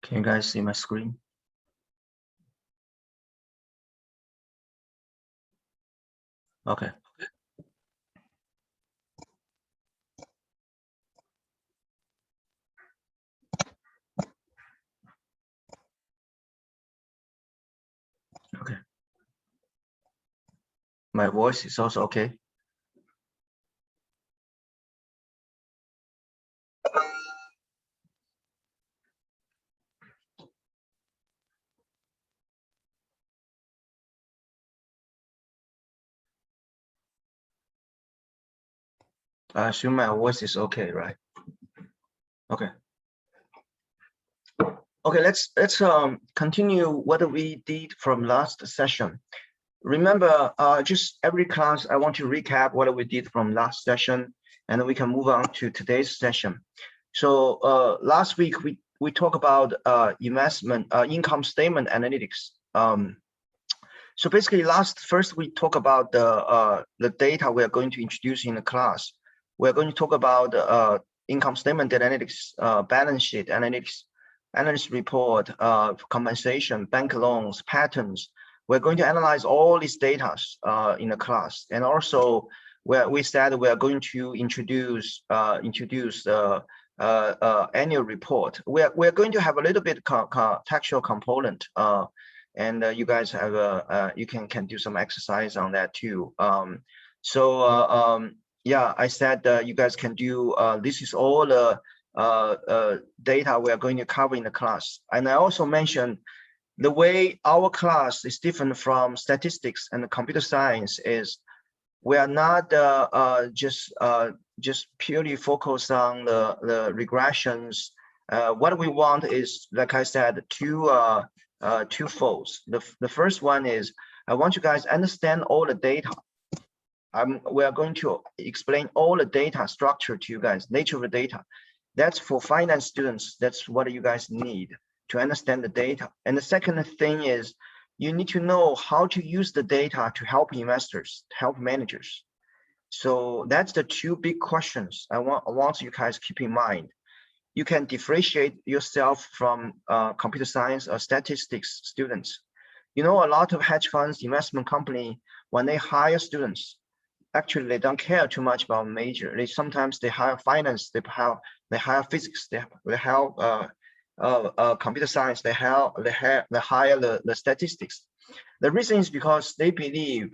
Can you guys see my screen? Okay. Okay. My voice is also okay. I assume my voice is okay, right? Okay. Okay, let's continue what we did from last session. Remember, just every class, I want to recap what we did from last session, and then we can move on to today's session. So last week we talked about investment income statement analytics. So basically, first we talk about the data we are going to introduce in the class. We're going to talk about income statement data analytics, balance sheet analytics, analyst report, compensation, bank loans, patterns. We're going to analyze all these data in the class, and also we said we are going to introduce annual report. We're going to have a little bit textual component. And you guys have you can do some exercise on that too. Yeah, I said you guys can do this is all the data we are going to cover in the class. And I also mentioned the way our class is different from statistics and computer science is we are not just purely focused on the regressions. What we want is, like I said, two folds. The first one is I want you guys understand all the data. We are going to explain all the data structure to you guys, nature of the data. That's for finance students. That's what you guys need to understand the data. And the second thing is you need to know how to use the data to help investors, to help managers. So that's the two big questions I want you guys keep in mind. You can differentiate yourself from computer science or statistics students. You know, a lot of hedge funds, investment company, when they hire students, actually they don't care too much about major. Sometimes they hire finance, they hire physics, they hire computer science, they hire the statistics. The reason is because they believe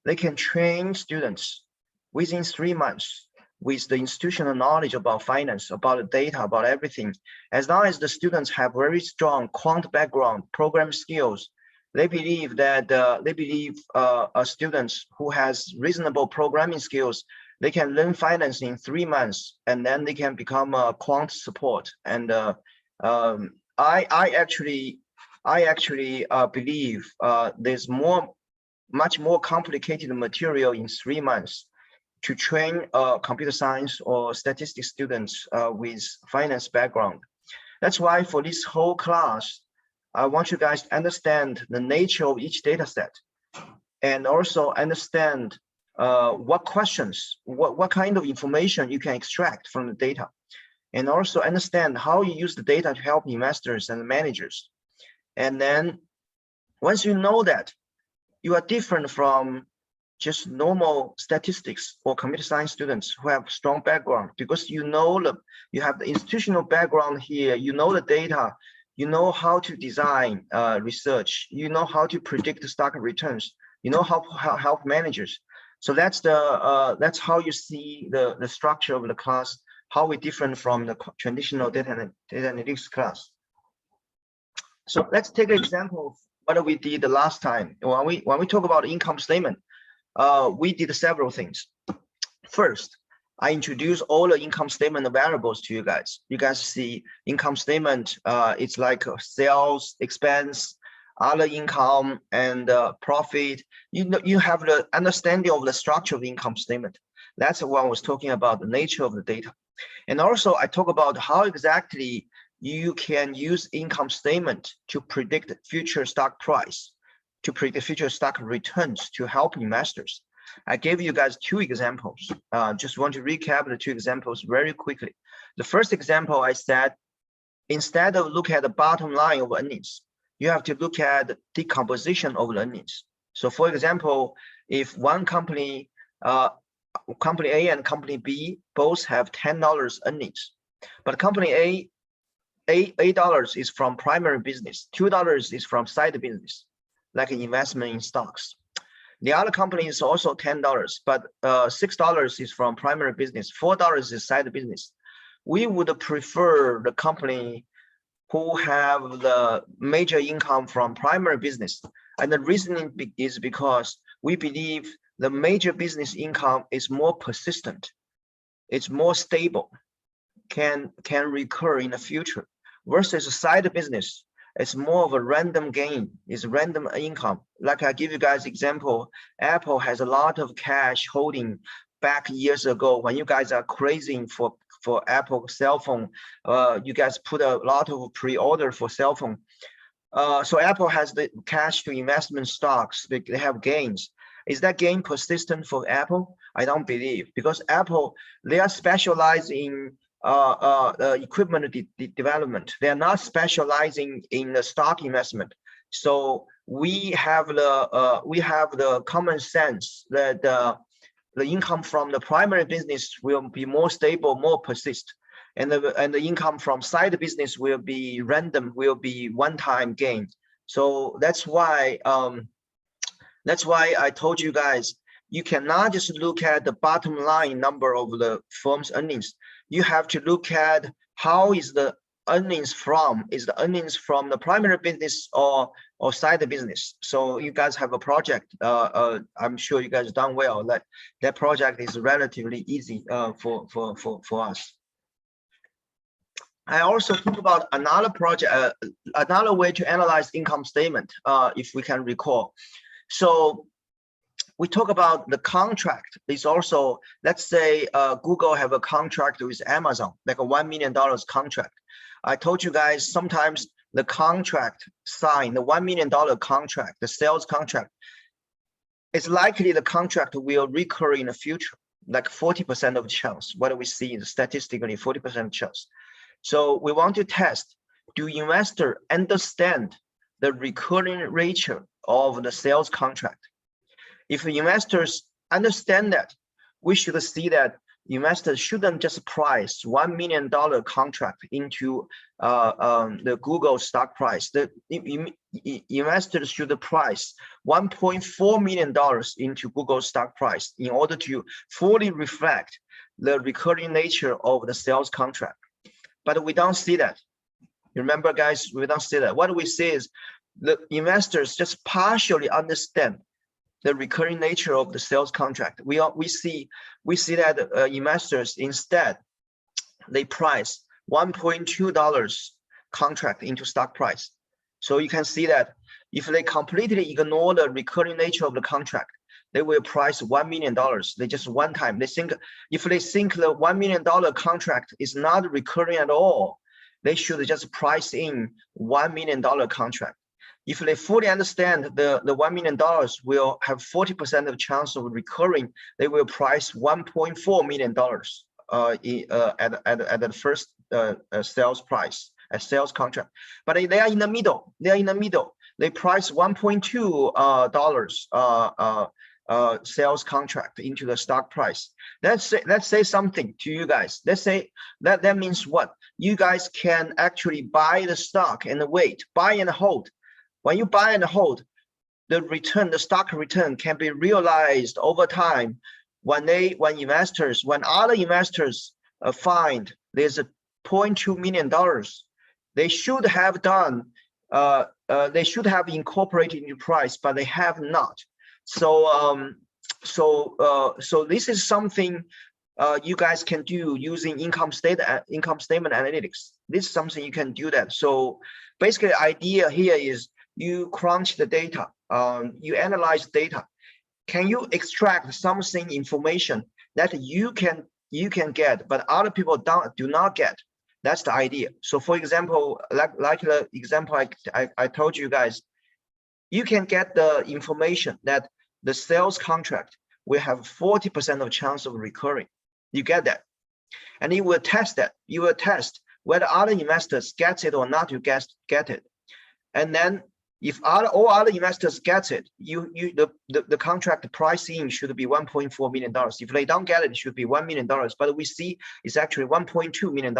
they can train students within 3 months with the institutional knowledge about finance, about the data, about everything. As long as the students have very strong quant background, program skills, they believe that students who has reasonable programming skills, they can learn finance in 3 months, and then they can become a quant support. And I actually believe there's much more complicated material in 3 months to train computer science or statistics students with finance background. That's why for this whole class, I want you guys to understand the nature of each data set and also understand what questions, what kind of information you can extract from the data, and also understand how you use the data to help investors and managers. And then once you know that, you are different from just normal statistics or computer science students who have strong background, because you have the institutional background here, you know the data, you know how to design research, you know how to predict the stock returns, you know how help managers. So that's how you see the structure of the class, how we different from the traditional data analytics class. So let's take an example of what we did the last time. When we talk about income statement, we did several things. First, I introduced all the income statement variables to you guys. You guys see income statement, it's like sales, expense, other income, and profit. You have the understanding of the structure of the income statement. That's what I was talking about, the nature of the data. And also I talk about how exactly you can use income statement to predict future stock price, to predict future stock returns to help investors. I gave you guys 2 examples. Just want to recap the 2 examples very quickly. The first example I said, instead of look at the bottom line of earnings, you have to look at the decomposition of the earnings. So for example, if one company, company A and company B both have $10 earnings, but company A $8 is from primary business, $2 is from side business, like investment in stocks. The other company is also $10, but $6 is from primary business, $4 is side business. We would prefer the company who have the major income from primary business. And the reasoning is because we believe the major business income is more persistent, it's more stable, can recur in the future, versus a side business. It's more of a random gain, it's random income. Like I give you guys example, Apple has a lot of cash holding back years ago when you guys are crazy for Apple cell phone. You guys put a lot of pre-order for cell phone. So Apple has the cash to investment stocks, they have gains. Is that gain persistent for Apple? I don't believe, because Apple, they are specialized in equipment development. They are not specializing in the stock investment. So we have the common sense that the income from the primary business will be more stable, more persist, and the income from side business will be random, will be one-time gain. So that's why I told you guys, you cannot just look at the bottom line number of the firm's earnings. You have to look at how is the earnings from, is the earnings from the primary business or side business. So you guys have a project, I'm sure you guys done well. That project is relatively easy for us. I also think about another project, another way to analyze income statement, if we can recall. So we talk about the contract. It's also, let's say Google have a contract with Amazon, like a $1 million contract. I told you guys sometimes the contract signed, the $1 million contract, the sales contract, it's likely the contract will recur in the future, like 40% of chance. What do we see statistically, 40% chance. So we want to test, do investors understand the recurring nature of the sales contract? If investors understand that, we should see that investors shouldn't just price $1 million contract into the Google stock price. The investors should price $1.4 million into Google stock price in order to fully reflect the recurring nature of the sales contract. But we don't see that. Remember, guys, we don't see that. What we see is the investors just partially understand the recurring nature of the sales contract. We see that investors instead, they price $1.2 contract into stock price. So you can see that if they completely ignore the recurring nature of the contract, they will price $1 million. They just one time. They think, if they think the $1 million contract is not recurring at all, they should just price in $1 million contract. If they fully understand the $1 million will have 40% of chance of recurring, they will price $1.4 million at the first sales price, a sales contract. But they are in the middle. They are in the middle. They price $1.2 sales contract into the stock price. Let's say something to you guys. Let's say that means what? You guys can actually buy the stock and wait, buy and hold. When you buy and hold, the return, the stock return can be realized over time. When other investors find there's a $0.2 million, they should have done, they should have incorporated in the price, but they have not. So this is something you guys can do using income statement analytics. This is something you can do that. So basically, the idea here is you crunch the data, you analyze data. Can you extract something information that you can get, but other people do not get? That's the idea. So for example, like the example I told you guys, you can get the information that the sales contract will have 40% of chance of recurring. You get that. And you will test that. You will test whether other investors get it or not, you get it. And then if all other investors get it, the contract pricing should be $1.4 million. If they don't get it, it should be $1 million. But we see it's actually $1.2 million.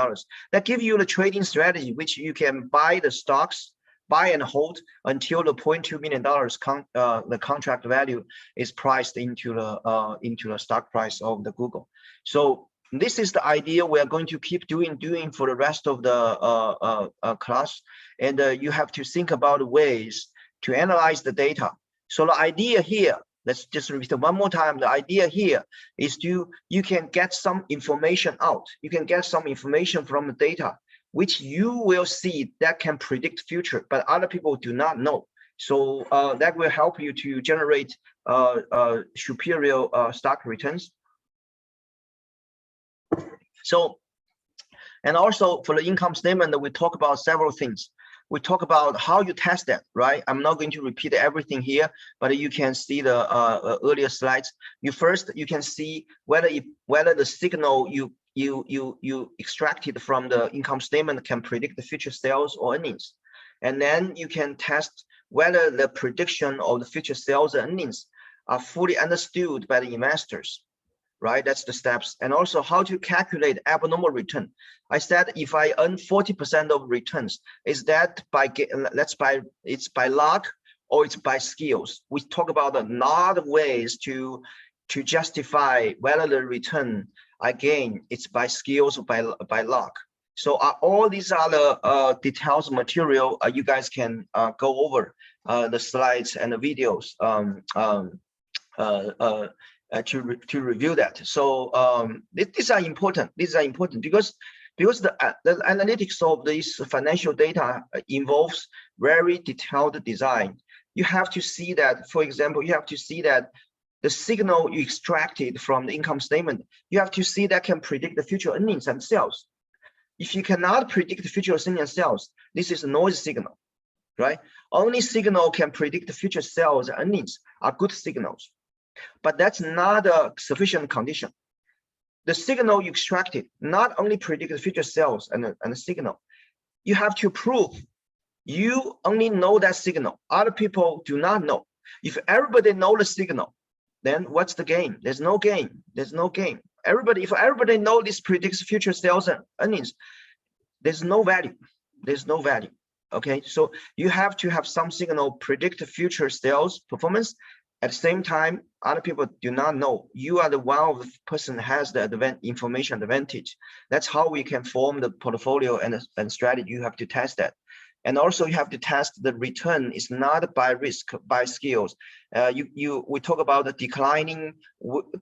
That gives you the trading strategy, which you can buy the stocks, buy and hold until the $0.2 million the contract value is priced into the stock price of the Google. So this is the idea we are going to keep doing for the rest of the class. And you have to think about ways to analyze the data. So the idea here, let's just repeat it one more time. The idea here is you can get some information out. You can get some information from the data, which you will see that can predict future, but other people do not know. So that will help you to generate superior stock returns. So, and also for the income statement, we talk about several things. We talk about how you test that, right? I'm not going to repeat everything here, but you can see the earlier slides. You can see whether the signal you extracted from the income statement can predict the future sales or earnings. And then you can test whether the prediction of the future sales and earnings are fully understood by the investors. Right, that's the steps. And also how to calculate abnormal return. I said if I earn 40% of returns, is that it's by luck or it's by skills? We talk about a lot of ways to justify whether the return I gain it's by skills or by luck. So all these are the details material you guys can go over the slides and the videos to review that. So these are important. These are important because the analytics of this financial data involves very detailed design. You have to see that, for example, you have to see that the signal you extracted from the income statement, you have to see that can predict the future earnings and sales. If you cannot predict the future earnings and sales, this is a noise signal, right? Only signal can predict the future sales and earnings are good signals. But that's not a sufficient condition. The signal you extracted not only predict the future sales and the signal, you have to prove you only know that signal. Other people do not know. If everybody know the signal, then what's the gain? There's no gain. There's no gain. If everybody know this predicts future sales and earnings, there's no value. There's no value. Okay, so you have to have some signal predict future sales performance. At the same time, other people do not know. You are the one of the person has the information advantage. That's how we can form the portfolio and strategy. You have to test that. And also you have to test the return is not by risk, by skills. We talk about the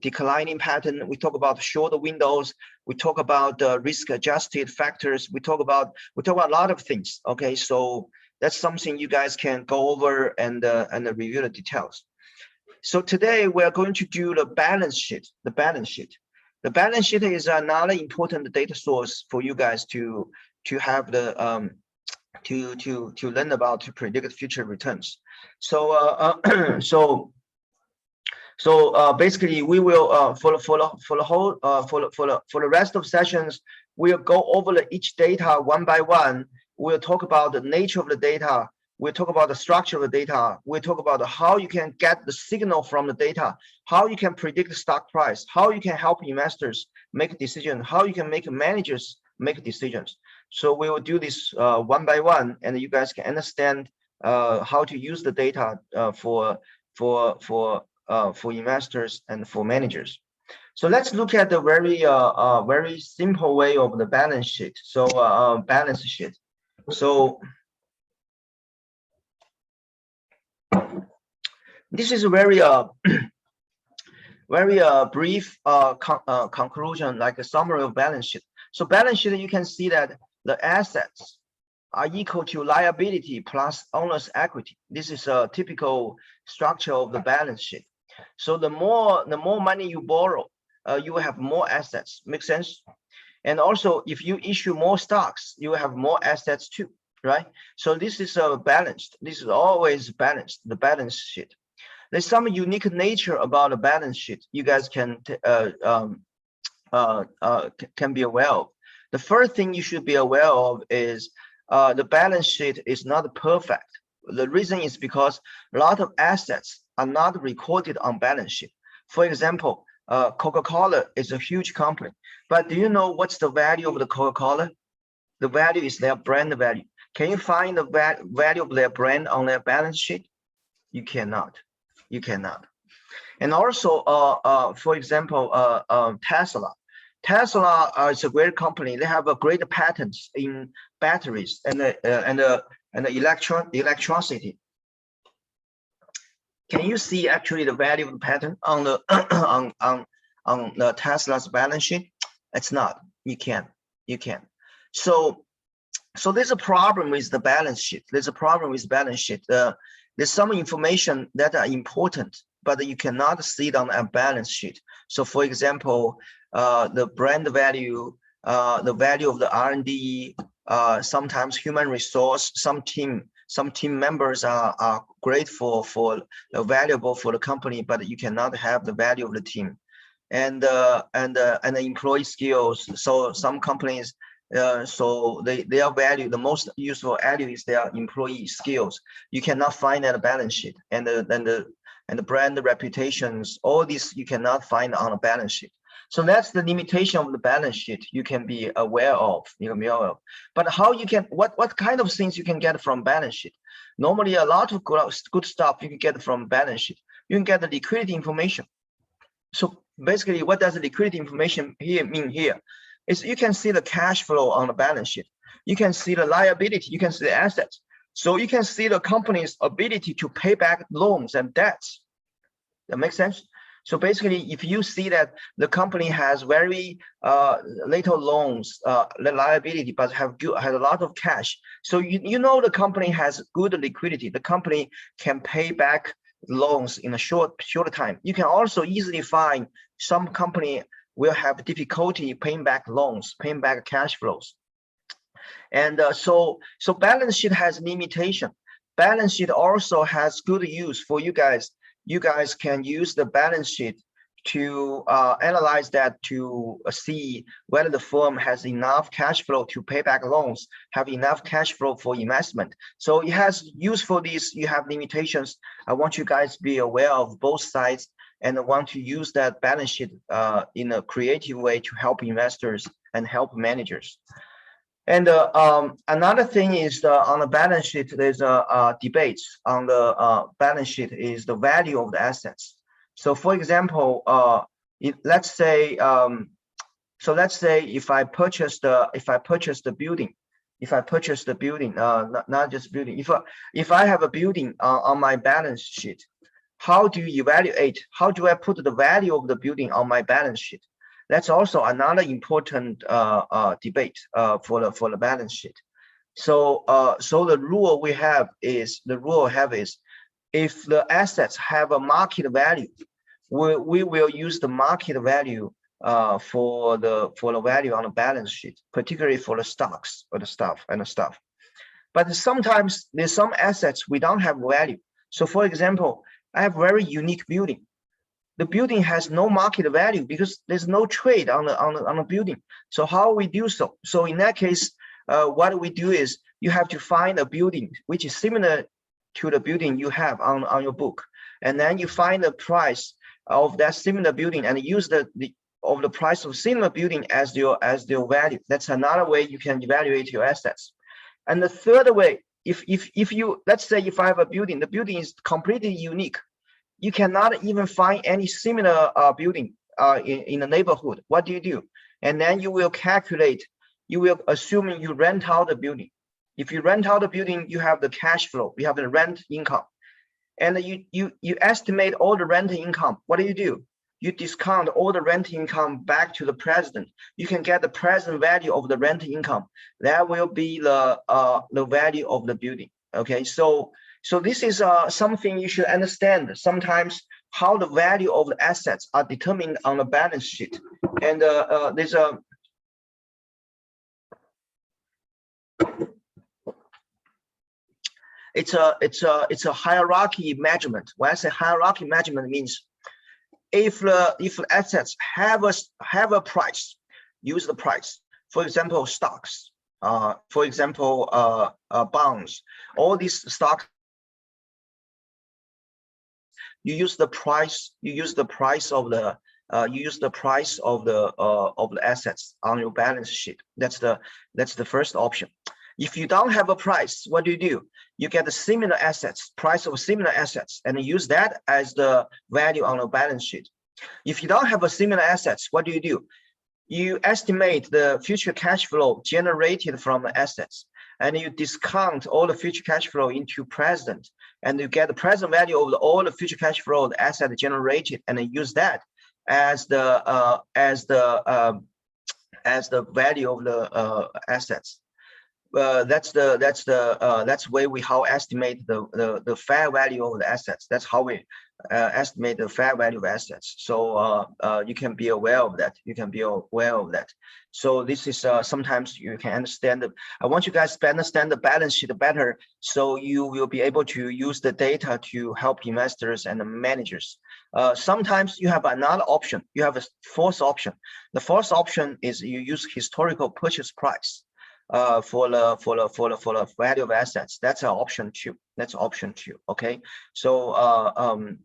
declining pattern. We talk about shorter windows. We talk about risk adjusted factors. We talk about a lot of things. Okay, so that's something you guys can go over and review the details. So today we are going to do the balance sheet. The balance sheet is another important data source for you guys to have the to learn about to predict future returns. So basically we will for the rest of sessions we'll go over each data one by one. We'll talk about the nature of the data. We'll talk about the structure of the data. We'll talk about how you can get the signal from the data, how you can predict the stock price, how you can help investors make decisions, how you can make managers make decisions. So we will do this one by one, and you guys can understand how to use the data for investors and for managers. So let's look at the very simple way of the balance sheet. So balance sheet. So this is a very brief conclusion, like a summary of balance sheet. So balance sheet, you can see that the assets are equal to liability plus owner's equity. This is a typical structure of the balance sheet. So the more money you borrow, you will have more assets. Make sense? And also, if you issue more stocks, you will have more assets too, right? So this is balanced. This is always balanced, the balance sheet. There's some unique nature about a balance sheet you guys can be aware of. The first thing you should be aware of is the balance sheet is not perfect. The reason is because a lot of assets are not recorded on balance sheet. For example, Coca-Cola is a huge company, but do you know what's the value of the Coca-Cola? The value is their brand value. Can you find the value of their brand on their balance sheet? You cannot. You cannot. And also, for example, Tesla. Tesla is a great company. They have a great patents in batteries and the electricity. Can you see actually the value of the patent on the on the Tesla's balance sheet? It's not. You can't. You can't. So there's a problem with the balance sheet. There's a problem with balance sheet. There's some information that are important, but you cannot see it on a balance sheet. So for example, the brand value, the value of the R&D, sometimes human resource, some team members are grateful for valuable for the company, but you cannot have the value of the team, and the employee skills. So some companies, so their value, the most useful value is their employee skills. You cannot find that balance sheet, and the brand reputations, all these you cannot find on a balance sheet. So that's the limitation of the balance sheet you can be aware of. But how you can, what kind of things you can get from balance sheet? Normally, a lot of good stuff you can get from balance sheet. You can get the liquidity information. So basically, what does the liquidity information mean here? Is you can see the cash flow on the balance sheet. You can see the liability. You can see the assets. So you can see the company's ability to pay back loans and debts. That makes sense? So basically, if you see that the company has very little loans, liability, but has a lot of cash, so you know the company has good liquidity. The company can pay back loans in a short time. You can also easily find some company will have difficulty paying back loans, paying back cash flows. And so balance sheet has limitation. Balance sheet also has good use for you guys. You guys can use the balance sheet to analyze that, to see whether the firm has enough cash flow to pay back loans, have enough cash flow for investment. So it has use for this. You have limitations. I want you guys to be aware of both sides and want to use that balance sheet in a creative way to help investors and help managers. And another thing is on the balance sheet, there's debates on the balance sheet is the value of the assets. So for example, let's say if I purchase the building, not just building, if I have a building on my balance sheet, how do you evaluate? How do I put the value of the building on my balance sheet? That's also another important debate for the balance sheet. So the rule we have is if the assets have a market value, we will use the market value for the value on the balance sheet, particularly for the stocks or the stuff. But sometimes there's some assets we don't have value. So for example, I have very unique building. The building has no market value because there's no trade on the building. So how we do so? So in that case, what we do is you have to find a building which is similar to the building you have on your book, and then you find the price of that similar building and use the price of similar building as your value. That's another way you can evaluate your assets. And the third way, if you, let's say if I have a building, the building is completely unique. You cannot even find any similar building in the neighborhood. What do? And then you will calculate, you will assume you rent out the building. If you rent out the building, you have the cash flow, you have the rent income. And you estimate all the rent income. What do? You discount all the rent income back to the present. You can get the present value of the rent income. That will be the value of the building. Okay, so this is something you should understand. Sometimes how the value of the assets are determined on the balance sheet, and there's a it's a hierarchy measurement. When I say hierarchy measurement, means if the assets have a price, use the price. For example, stocks, for example, bonds, all these stocks, you use the price of the assets on your balance sheet. That's the first option. If you don't have a price, what do? You get the similar assets, price of similar assets, and use that as the value on the balance sheet. If you don't have a similar assets, what do? You estimate the future cash flow generated from the assets, and you discount all the future cash flow into present, and you get the present value of all the future cash flow the asset generated, and then use that as the value of the assets. That's the way we estimate the fair value of the assets. That's how we estimate the fair value of assets. So you can be aware of that. So this is sometimes you can understand. I want you guys to understand the balance sheet better, so you will be able to use the data to help investors and the managers. Sometimes you have another option. You have a fourth option. The fourth option is you use historical purchase price for the value of assets. That's an option two. Okay. So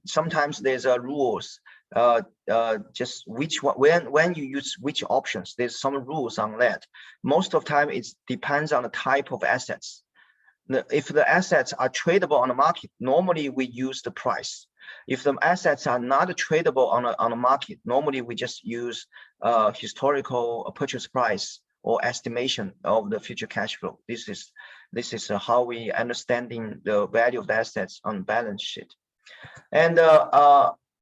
sometimes there's rules. Just which one, when you use which options, there's some rules on that. Most of the time it depends on the type of assets. If the assets are tradable on the market, normally we use the price. If the assets are not tradable on the market, normally we just use historical purchase price or estimation of the future cash flow. This is how we understanding the value of the assets on balance sheet. And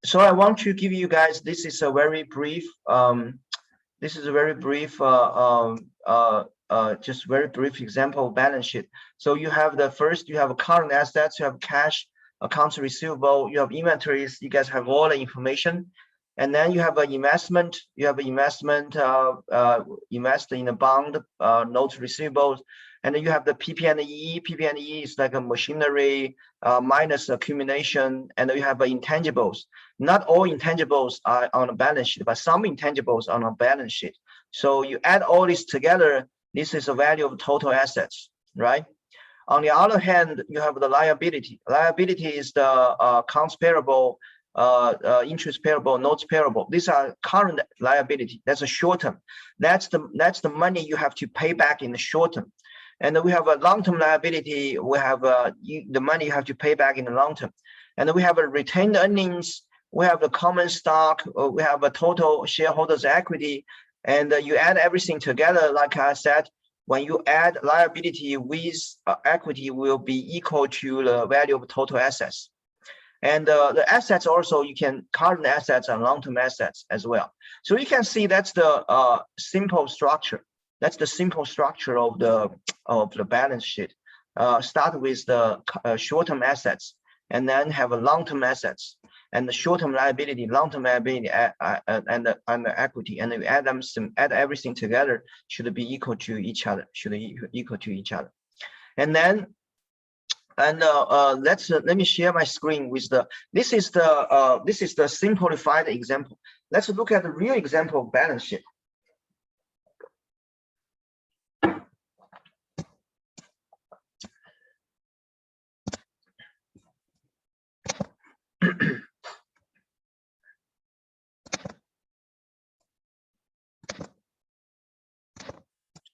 so I want to give you guys, this is a very brief just very brief example of balance sheet. So you have you have current assets, you have cash, accounts receivable, you have inventories. You guys have all the information. And then you have an investment. You have an investment, invest in a bond, notes receivables, and then you have the PP&E. PP&E is like a machinery minus accumulation, and then you have intangibles. Not all intangibles are on a balance sheet, but some intangibles are on a balance sheet. So you add all this together. This is a value of total assets, right? On the other hand, you have the liability. Liability is the accounts payable, interest payable, notes payable. These are current liability. That's a short term. That's the money you have to pay back in the short term. And then we have a long-term liability. We have the money you have to pay back in the long term. And then we have a retained earnings. We have the common stock. We have a total shareholders equity. And you add everything together. Like I said, when you add liability with equity, will be equal to the value of total assets. And the assets also, you can current assets and long-term assets as well. So you can see that's the simple structure. That's the simple structure of the balance sheet. Start with the short-term assets, and then have a long-term assets, and the short-term liability, long-term liability, and the equity, and then you add everything together, should be equal to each other. And then. And let me share my screen with this is the simplified example. Let's look at the real example of balance sheet.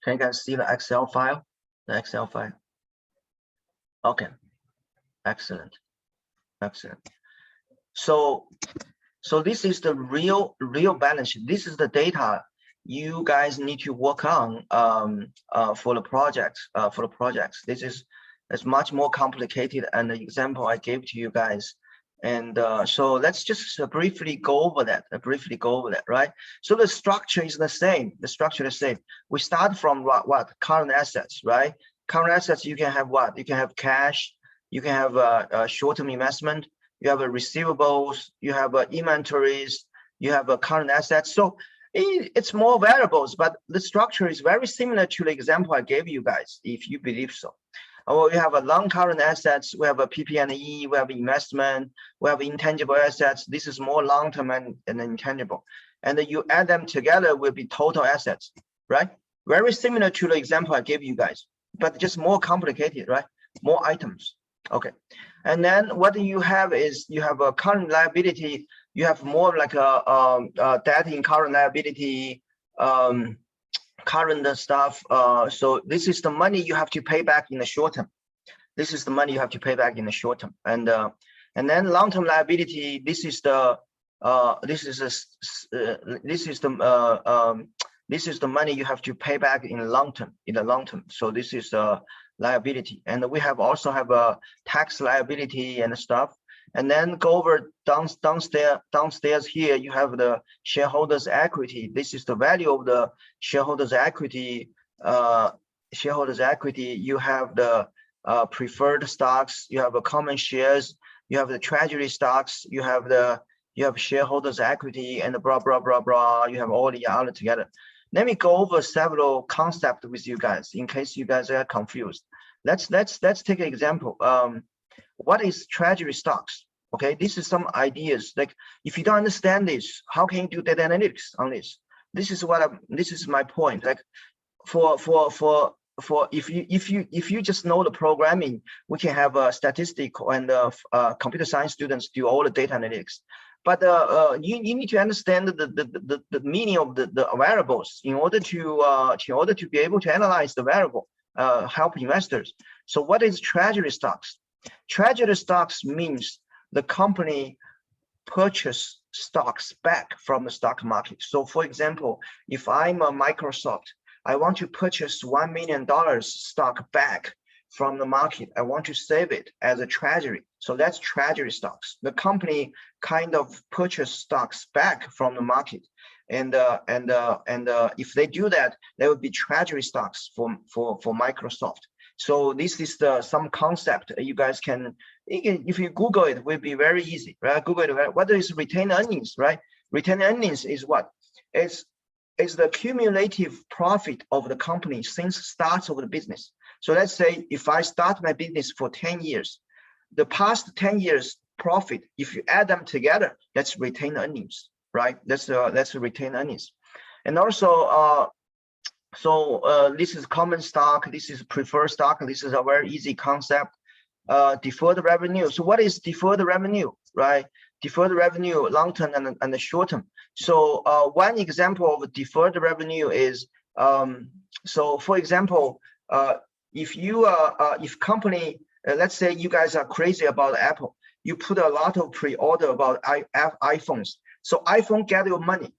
Can you guys see the Excel file? The Excel file. Okay, excellent. So this is the real balance sheet. This is the data you guys need to work on for the projects. It's much more complicated than the example I gave to you guys. And so let's just briefly go over that. Right? So the structure is the same. We start from what? Current assets, right? Current assets, you can have what? You can have cash, you can have a short-term investment, you have receivables, you have inventories, you have current assets. So it's more variables, but the structure is very similar to the example I gave you guys, if you believe so. We have a long current assets, we have a PP&E, we have investment, we have intangible assets. This is more long-term and intangible. And then you add them together will be total assets, right? Very similar to the example I gave you guys, but just more complicated, right? More items. Okay. And then what you have is you have a current liability. You have more like a debt in current liability, current stuff. So this is the money you have to pay back in the short term. This is the money you have to pay back in the short term. And then long-term liability. This is the this is the money you have to pay back in the long term. So this is liability. And we also have a tax liability and stuff. And then go over downstairs here, you have the shareholders equity. This is the value of the shareholders equity. You have the preferred stocks, you have a common shares, you have the treasury stocks, you have shareholders equity, and blah blah blah blah. You have all the other together. Let me go over several concepts with you guys in case you guys are confused. Let's take an example. What is treasury stocks? Okay, this is some ideas. Like if you don't understand this, how can you do data analytics on this? This is my point. Like if you just know the programming, we can have a statistical and computer science students do all the data analytics. But you need to understand the meaning of the variables in order to be able to analyze the variable, help investors. So what is treasury stocks? Treasury stocks means the company purchase stocks back from the stock market. So for example, if I'm a Microsoft, I want to purchase $1 million stock back from the market. I want to save it as a treasury. So that's treasury stocks. The company kind of purchase stocks back from the market. And if they do that, there will be treasury stocks for Microsoft. So this is some concept you guys can, if you Google it, will be very easy, right? Google it. What is retained earnings, right? Retained earnings is what? It's the cumulative profit of the company since start of the business. So let's say if I start my business for 10 years, the past 10 years profit, if you add them together, that's retained earnings, right? That's retained earnings. And also, this is common stock, this is preferred stock, this is a very easy concept. Deferred revenue. So what is deferred revenue, right? Deferred revenue, long term and the short term. So one example of deferred revenue is, so for example, if company, let's say you guys are crazy about Apple, you put a lot of pre-order about iPhones. So iPhone get your money.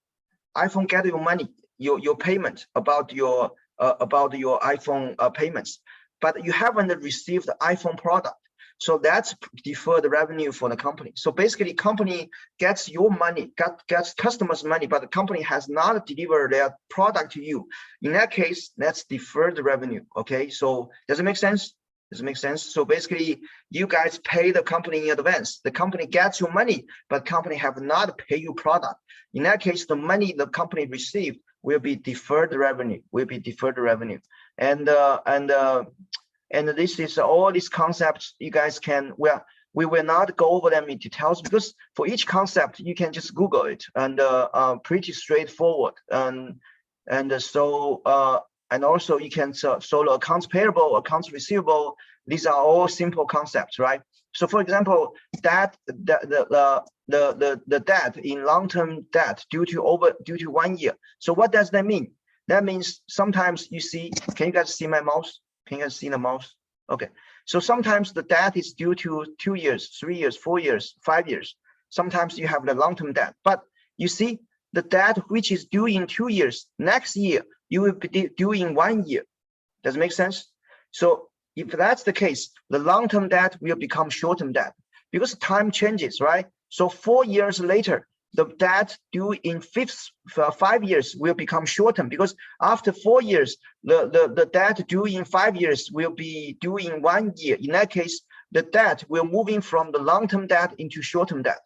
iPhone get your money, your payment about your iPhone payments, but you haven't received the iPhone product. So that's deferred revenue for the company. So basically, company gets your money, gets customers' money, but the company has not delivered their product to you. In that case, that's deferred revenue. Okay, so does it make sense? Does it make sense? So basically, you guys pay the company in advance. The company gets your money, but company have not paid you product. In that case, the money the company received will be deferred revenue. And this is all these concepts you guys can, we will not go over them in details because for each concept you can just Google it, and pretty straightforward. And also you can so accounts payable, accounts receivable, these are all simple concepts, right? So for example, that the debt in long-term debt due to 1 year. So what does that mean? That means sometimes you see, can you guys see my mouse? Can you guys see the mouse? Okay. So sometimes the debt is due to 2 years, 3 years, 4 years, 5 years. Sometimes you have the long-term debt, but you see the debt which is due in 2 years, next year, you will be due in 1 year. Does it make sense? So if that's the case, the long-term debt will become short-term debt because time changes, right? So 4 years later, the debt due in 5 years will become short-term because after 4 years, the debt due in 5 years will be due in 1 year. In that case, the debt will moving from the long-term debt into short-term debt.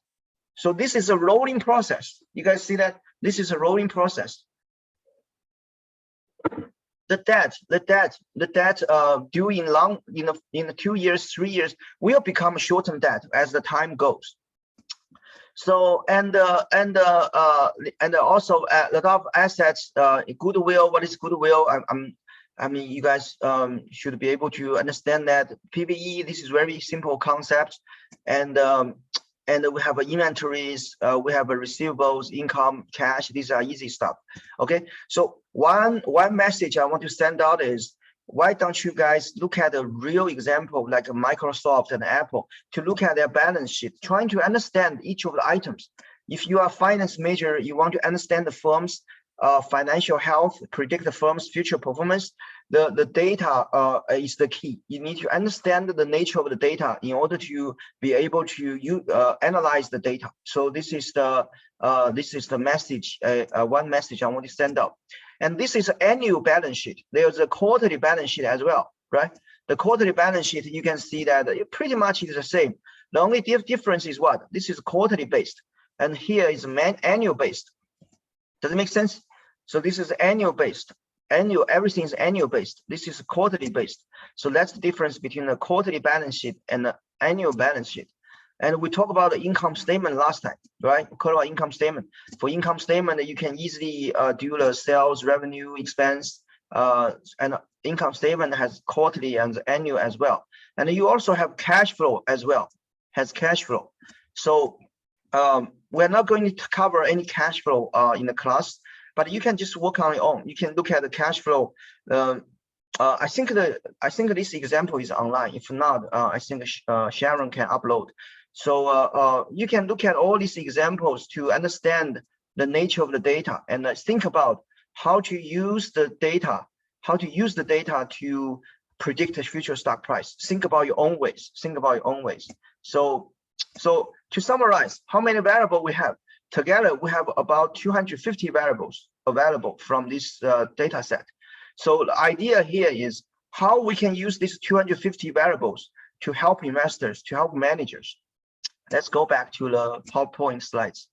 So this is a rolling process. You guys see that? This is a rolling process. The debt due in 2 years, 3 years will become short-term debt as the time goes. So and also a lot of assets, goodwill. What is goodwill? I mean, you guys should be able to understand that PVE. This is very simple concept, and we have inventories, we have receivables, income, cash. These are easy stuff. Okay, so one message I want to send out is, why don't you guys look at a real example like Microsoft and Apple, to look at their balance sheet, trying to understand each of the items. If you are a finance major, you want to understand the firm's financial health, predict the firm's future performance, the data is the key. You need to understand the nature of the data in order to be able to analyze the data. So this is the message, one message I want to send out. And this is an annual balance sheet. There's a quarterly balance sheet as well, right? The quarterly balance sheet, you can see that it pretty much is the same. The only difference is what? This is quarterly based, and here is annual based. Does it make sense? So this is annual based. Everything is annual based. This is quarterly based. So that's the difference between a quarterly balance sheet and an annual balance sheet. And we talked about the income statement last time, right? We talked about income statement. For income statement, you can easily do the sales, revenue, expense, and income statement has quarterly and annual as well. And you also have cash flow as well, has cash flow. So we're not going to cover any cash flow in the class, but you can just work on your own. You can look at the cash flow. I think this example is online. If not, I think Sharon can upload. So you can look at all these examples to understand the nature of the data and think about how to use the data, to predict the future stock price. Think about your own ways. So to summarize, how many variables we have? Together, we have about 250 variables available from this data set. So the idea here is how we can use these 250 variables to help investors, to help managers. Let's go back to the PowerPoint slides.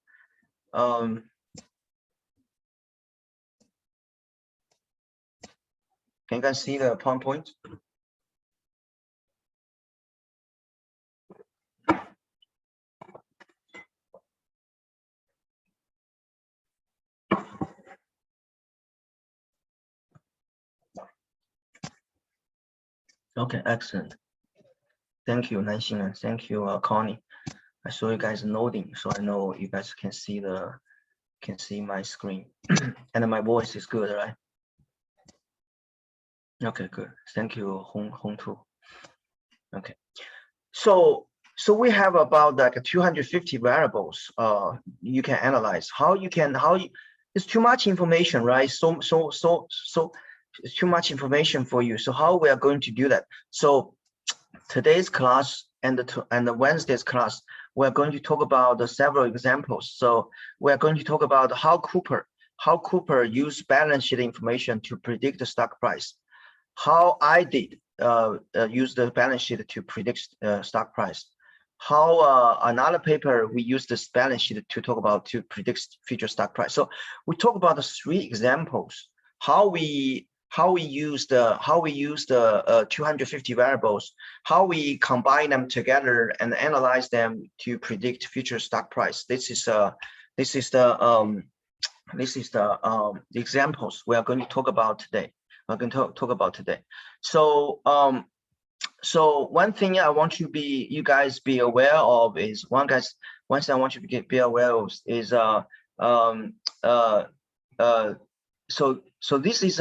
Can you guys see the PowerPoint? Okay, excellent. Thank you, Nanxing, and thank you, Connie. I saw you guys nodding, so I know you guys can see my screen, and my voice is good, right? Okay, good. Thank you, Hong Tu. Okay, so we have about like 250 variables. You can analyze. It's too much information, right? So it's too much information for you. So how we are going to do that? So today's class and the Wednesday's class, we're going to talk about several examples. So we're going to talk about how Cooper used balance sheet information to predict the stock price. How I did use the balance sheet to predict stock price. How another paper we use this balance sheet to predict future stock price. So we talk about the 3 examples. How we use the 250 variables, how we combine them together and analyze them to predict future stock price. This is the examples we are going to talk about today. So so one thing I want you guys be aware of is one thing I want you to be aware of is so this is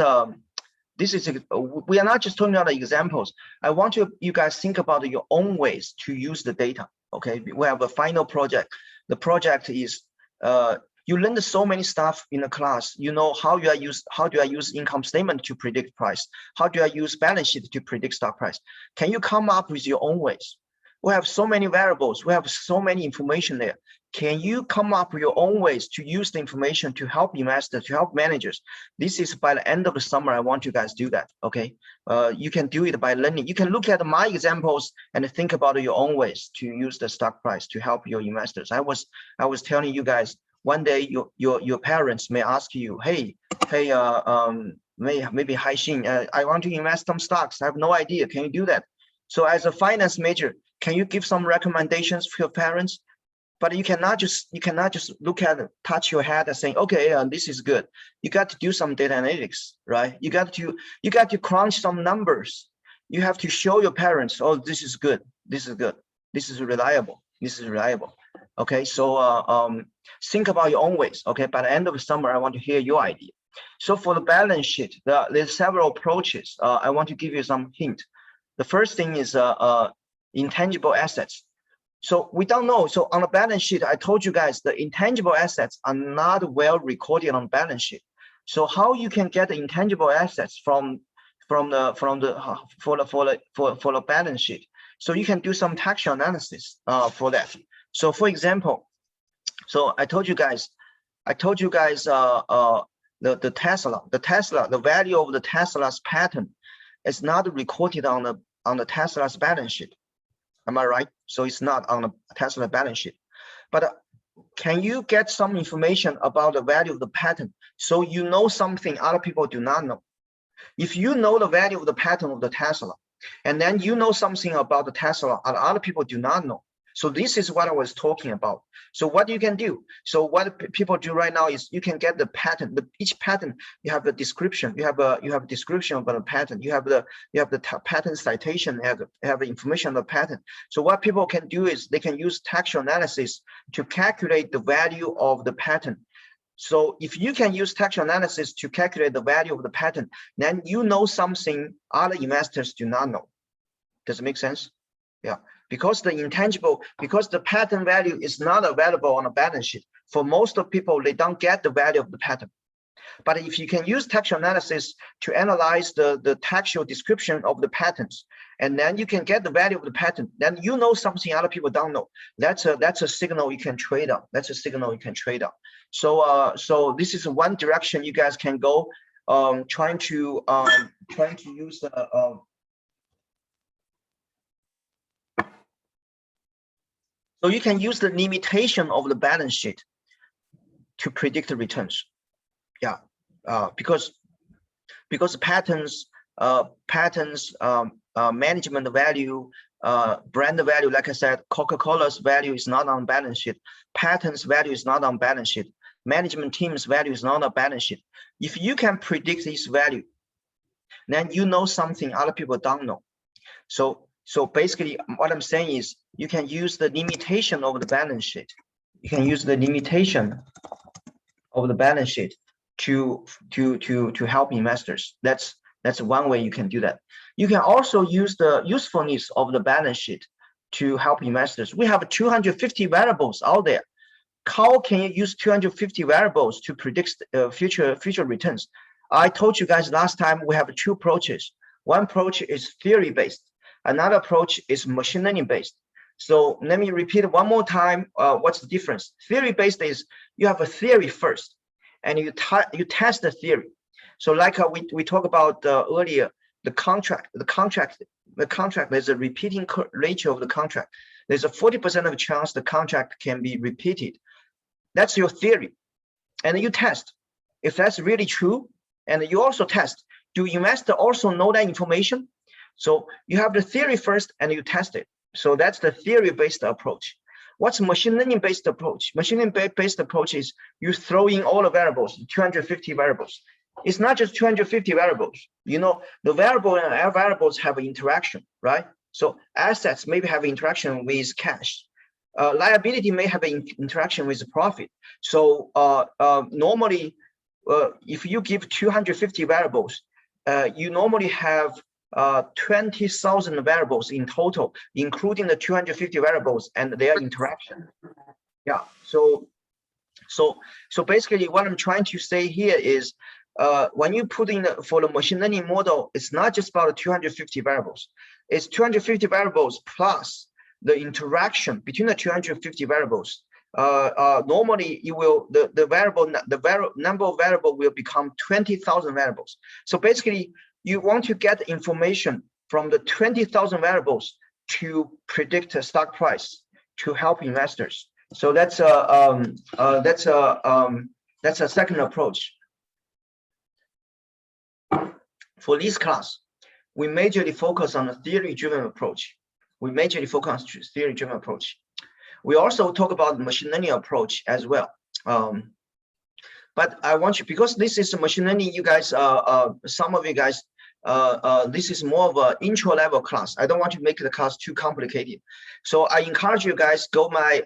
we are not just talking about the examples. I want you guys think about your own ways to use the data. Okay, we have a final project. The project is you learned so many stuff in the class. You know how do I use income statement to predict price? How do I use balance sheet to predict stock price? Can you come up with your own ways? We have so many variables. We have so many information there. Can you come up with your own ways to use the information to help investors, to help managers? This is by the end of the summer. I want you guys to do that. Okay, you can do it by learning. You can look at my examples and think about your own ways to use the stock price to help your investors. I was telling you guys, one day your parents may ask you, hey, maybe Haixin, I want to invest some stocks. I have no idea. Can you do that? So as a finance major, can you give some recommendations for your parents? But you cannot just look at it, touch your head and saying, okay, this is good. You got to do some data analytics, right? You got to crunch some numbers. You have to show your parents, oh, this is good, this is good, this is reliable, this is reliable. Okay, so think about your own ways. Okay, by the end of the summer, I want to hear your idea. So for the balance sheet, there's several approaches. I want to give you some hint. The first thing is intangible assets. So we don't know. So on the balance sheet, I told you guys the intangible assets are not well recorded on balance sheet. So how you can get the intangible assets for the balance sheet? So you can do some textual analysis for that. So for example, so I told you guys the Tesla, the value of the Tesla's patent is not recorded on the Tesla's balance sheet. Am I right? So it's not on the Tesla balance sheet. But can you get some information about the value of the patent so you know something other people do not know? If you know the value of the patent of the Tesla, and then you know something about the Tesla and other people do not know. So this is what I was talking about. So what you can do, so what people do right now is you can get the patent. Each patent, you have the description. You have a description about the patent. You have the patent citation. You have the information on the patent. So what people can do is they can use textual analysis to calculate the value of the patent. So if you can use textual analysis to calculate the value of the patent, then you know something other investors do not know. Does it make sense? Yeah. Because the patent value is not available on a balance sheet. For most of people, they don't get the value of the patent. But if you can use textual analysis to analyze the textual description of the patents, and then you can get the value of the patent, then you know something other people don't know. That's a signal you can trade on. That's a signal you can trade on. So this is one direction you guys can go, trying to use the so you can use the limitation of the balance sheet to predict the returns. Yeah, because patents, management value, brand value, like I said, Coca-Cola's value is not on balance sheet. Patents value is not on balance sheet. Management team's value is not on balance sheet. If you can predict this value, then you know something other people don't know. So basically, what I'm saying is you can use the limitation of the balance sheet. You can use the limitation of the balance sheet to help investors. That's one way you can do that. You can also use the usefulness of the balance sheet to help investors. We have 250 variables out there. How can you use 250 variables to predict future returns? I told you guys last time we have two approaches. One approach is theory-based. Another approach is machine learning based. So let me repeat one more time. What's the difference? Theory-based is you have a theory first, and you test the theory. So like we talked about earlier, the contract. There's a repeating ratio of the contract. There's a 40% of chance the contract can be repeated. That's your theory, and you test if that's really true. And you also test, do investors also know that information? So you have the theory first and you test it. So that's the theory-based approach. What's machine learning-based approach? Machine learning-based approach is you throw in all the variables, 250 variables. It's not just 250 variables. You know, the variable and our variables have an interaction, right? So assets maybe have interaction with cash. Liability may have an interaction with profit. So normally, if you give 250 variables, you normally have 20,000 variables in total, including the 250 variables and their interaction. Yeah. So basically, what I'm trying to say here is, when you put in for the machine learning model, it's not just about the 250 variables. It's 250 variables plus the interaction between the 250 variables. Normally, you will the number of variable will become 20,000 variables. So basically, you want to get information from the 20,000 variables to predict a stock price to help investors. So that's a second approach. For this class, we majorly focus on a theory-driven approach. We also talk about machine learning approach as well. But I want you, because this is a machine learning, you guys, some of you guys, this is more of an intro level class. I don't want to make the class too complicated. So I encourage you guys, go my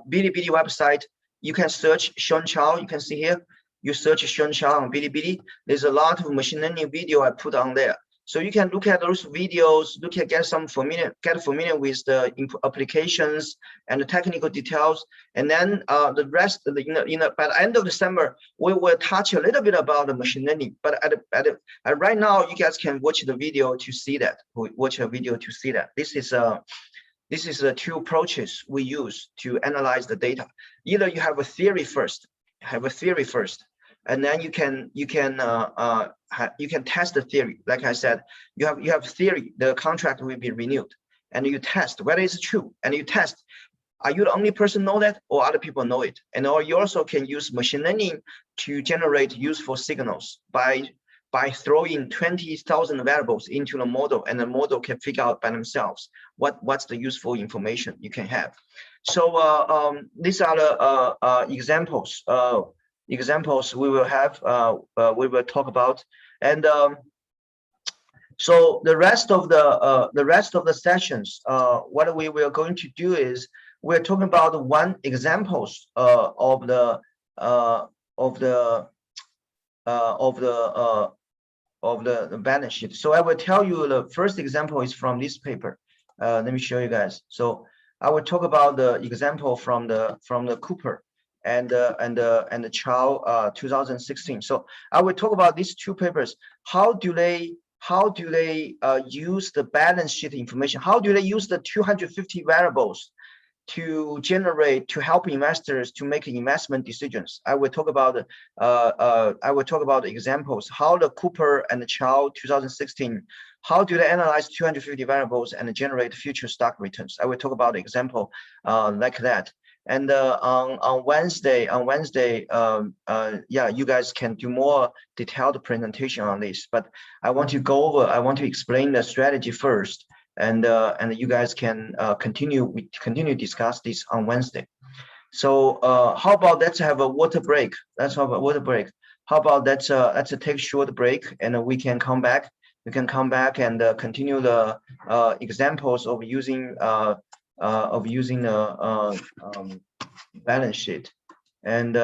Bilibili website. You can search Sean Chow. You can see here, you search Sean Chow on Bilibili. There's a lot of machine learning video I put on there. So you can look at those videos, get familiar with the applications and the technical details, and then the rest. By the end of December, we will touch a little bit about the machine learning. But right now, you guys can watch the video to see that. This is the two approaches we use to analyze the data. Either you have a theory first, and then you can test the theory. Like I said, you have theory, the contract will be renewed, and you test whether it's true, and you test, are you the only person know that, or other people know it? And or you also can use machine learning to generate useful signals by throwing 20,000 variables into the model, and the model can figure out by themselves what's the useful information you can have. So these are the examples we will have, we will talk about. And so the rest of the sessions, what we were going to do is we're talking about one examples of the balance sheet. So I will tell you the first example is from this paper. Let me show you guys. So I will talk about the example from the Cooper and the Chow 2016. So I will talk about these two papers. How do they use the balance sheet information? How do they use the 250 variables to help investors to make investment decisions? I will talk about examples how the Cooper and the Chow 2016, how do they analyze 250 variables and generate future stock returns. I will talk about an example like that. And on Wednesday, yeah, you guys can do more detailed presentation on this. But I want to explain the strategy first, and you guys can continue discuss this on Wednesday. So how about let's have a water break? Let's have a water break. How about let's take a short break, and we can come back. We can come back and continue the examples of using balance sheet. And